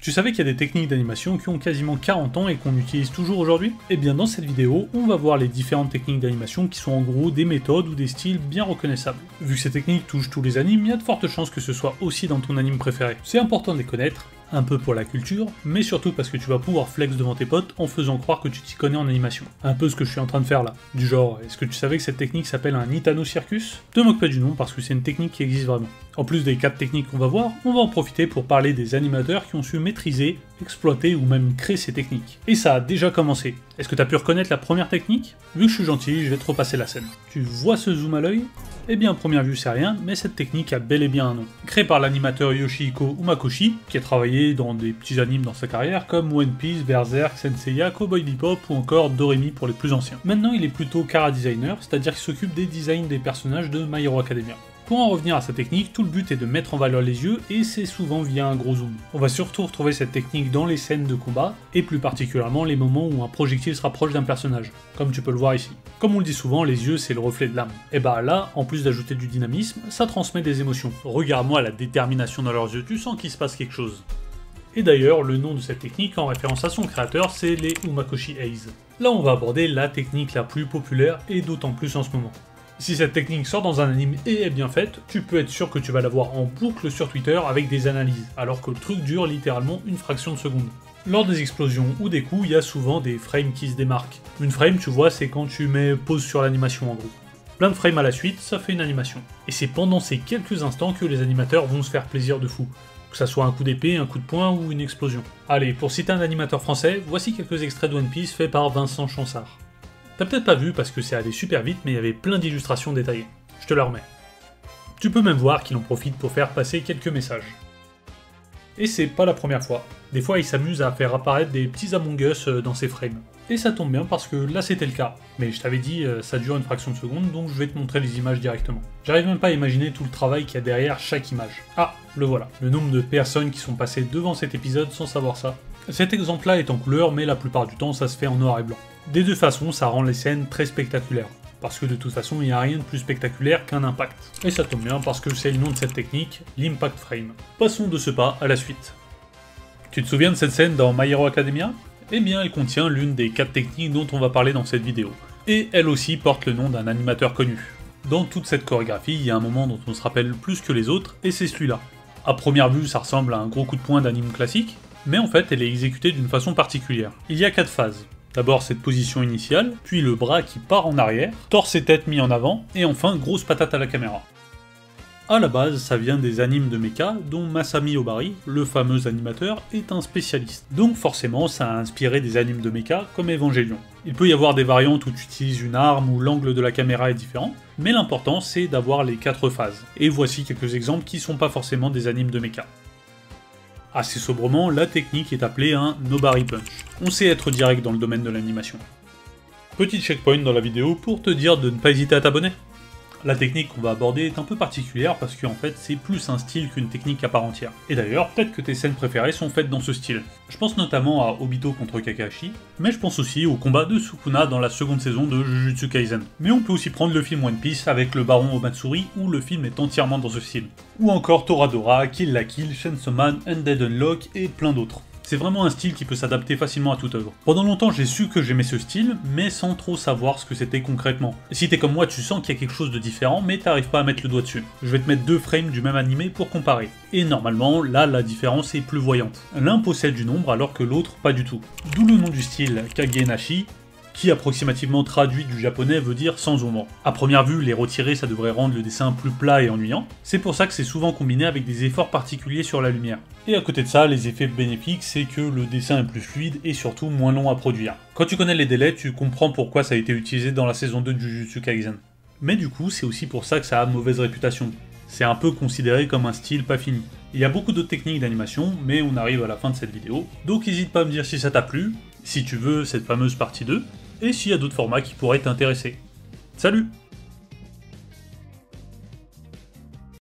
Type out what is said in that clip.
Tu savais qu'il y a des techniques d'animation qui ont quasiment 40 ans et qu'on utilise toujours aujourd'hui? Eh bien dans cette vidéo, on va voir les différentes techniques d'animation qui sont en gros des méthodes ou des styles bien reconnaissables. Vu que ces techniques touchent tous les animes, il y a de fortes chances que ce soit aussi dans ton anime préféré. C'est important de les connaître, un peu pour la culture, mais surtout parce que tu vas pouvoir flex devant tes potes en faisant croire que tu t'y connais en animation. Un peu ce que je suis en train de faire là. Du genre, est-ce que tu savais que cette technique s'appelle un Itano Circus? Te moque pas du nom parce que c'est une technique qui existe vraiment. En plus des 4 techniques qu'on va voir, on va en profiter pour parler des animateurs qui ont su maîtriser, exploiter ou même créer ces techniques. Et ça a déjà commencé. Est-ce que tu as pu reconnaître la première technique? Vu que je suis gentil, je vais te repasser la scène. Tu vois ce zoom à l'œil? Eh bien, à première vue, c'est rien, mais cette technique a bel et bien un nom. Créée par l'animateur Yoshihiko Umakoshi, qui a travaillé dans des petits animes dans sa carrière, comme One Piece, Berserk, Senseiya, Cowboy Bebop ou encore Doremi pour les plus anciens. Maintenant, il est plutôt chara designer, c'est-à-dire qu'il s'occupe des designs des personnages de My Hero Academia. Pour en revenir à sa technique, tout le but est de mettre en valeur les yeux, et c'est souvent via un gros zoom. On va surtout retrouver cette technique dans les scènes de combat, et plus particulièrement les moments où un projectile se rapproche d'un personnage, comme tu peux le voir ici. Comme on le dit souvent, les yeux c'est le reflet de l'âme. Et bah là, en plus d'ajouter du dynamisme, ça transmet des émotions. Regarde-moi la détermination dans leurs yeux, tu sens qu'il se passe quelque chose. Et d'ailleurs, le nom de cette technique, en référence à son créateur, c'est les Umakoshi Eyes. Là on va aborder la technique la plus populaire, et d'autant plus en ce moment. Si cette technique sort dans un anime et est bien faite, tu peux être sûr que tu vas la voir en boucle sur Twitter avec des analyses, alors que le truc dure littéralement une fraction de seconde. Lors des explosions ou des coups, il y a souvent des frames qui se démarquent. Une frame, tu vois, c'est quand tu mets pause sur l'animation en gros. Plein de frames à la suite, ça fait une animation. Et c'est pendant ces quelques instants que les animateurs vont se faire plaisir de fou. Que ça soit un coup d'épée, un coup de poing ou une explosion. Allez, pour citer un animateur français, voici quelques extraits de One Piece faits par Vincent Chansard. T'as peut-être pas vu parce que c'est allé super vite, mais il y avait plein d'illustrations détaillées. Je te la remets. Tu peux même voir qu'il en profite pour faire passer quelques messages. Et c'est pas la première fois. Des fois, il s'amuse à faire apparaître des petits Among Us dans ses frames. Et ça tombe bien parce que là c'était le cas. Mais je t'avais dit, ça dure une fraction de seconde, donc je vais te montrer les images directement. J'arrive même pas à imaginer tout le travail qu'il y a derrière chaque image. Ah, le voilà. Le nombre de personnes qui sont passées devant cet épisode sans savoir ça. Cet exemple-là est en couleur, mais la plupart du temps, ça se fait en noir et blanc. Des deux façons, ça rend les scènes très spectaculaires. Parce que de toute façon, il n'y a rien de plus spectaculaire qu'un impact. Et ça tombe bien parce que c'est le nom de cette technique, l'impact frame. Passons de ce pas à la suite. Tu te souviens de cette scène dans My Hero Academia? Eh bien, elle contient l'une des 4 techniques dont on va parler dans cette vidéo. Et elle aussi porte le nom d'un animateur connu. Dans toute cette chorégraphie, il y a un moment dont on se rappelle plus que les autres, et c'est celui-là. A première vue, ça ressemble à un gros coup de poing d'anime classique, mais en fait, elle est exécutée d'une façon particulière. Il y a 4 phases. D'abord cette position initiale, puis le bras qui part en arrière, torse et tête mis en avant, et enfin grosse patate à la caméra. A la base, ça vient des animes de mecha, dont Masami Obari, le fameux animateur, est un spécialiste. Donc forcément, ça a inspiré des animes de mecha comme Evangelion. Il peut y avoir des variantes où tu utilises une arme ou l'angle de la caméra est différent, mais l'important c'est d'avoir les 4 phases. Et voici quelques exemples qui sont pas forcément des animes de mecha. Assez sobrement, la technique est appelée un Nobari Punch. On sait être direct dans le domaine de l'animation. Petit checkpoint dans la vidéo pour te dire de ne pas hésiter à t'abonner. La technique qu'on va aborder est un peu particulière parce qu'en fait c'est plus un style qu'une technique à part entière. Et d'ailleurs, peut-être que tes scènes préférées sont faites dans ce style. Je pense notamment à Obito contre Kakashi, mais je pense aussi au combat de Sukuna dans la seconde saison de Jujutsu Kaisen. Mais on peut aussi prendre le film One Piece avec le baron Omatsuri où le film est entièrement dans ce style. Ou encore Toradora, Kill la Kill, Chainsaw Man, Undead Unlock et plein d'autres. C'est vraiment un style qui peut s'adapter facilement à toute œuvre. Pendant longtemps j'ai su que j'aimais ce style, mais sans trop savoir ce que c'était concrètement. Si t'es comme moi, tu sens qu'il y a quelque chose de différent, mais t'arrives pas à mettre le doigt dessus. Je vais te mettre 2 frames du même animé pour comparer. Et normalement, là la différence est plus voyante. L'un possède du nombre alors que l'autre pas du tout. D'où le nom du style Kagenashi, qui approximativement traduit du japonais veut dire sans ombre. A première vue, les retirer ça devrait rendre le dessin plus plat et ennuyant, c'est pour ça que c'est souvent combiné avec des efforts particuliers sur la lumière. Et à côté de ça, les effets bénéfiques, c'est que le dessin est plus fluide et surtout moins long à produire. Quand tu connais les délais, tu comprends pourquoi ça a été utilisé dans la saison 2 de Jujutsu Kaisen. Mais du coup, c'est aussi pour ça que ça a mauvaise réputation. C'est un peu considéré comme un style pas fini. Il y a beaucoup d'autres techniques d'animation, mais on arrive à la fin de cette vidéo, donc n'hésite pas à me dire si ça t'a plu, si tu veux cette fameuse partie 2, et s'il y a d'autres formats qui pourraient t'intéresser. Salut!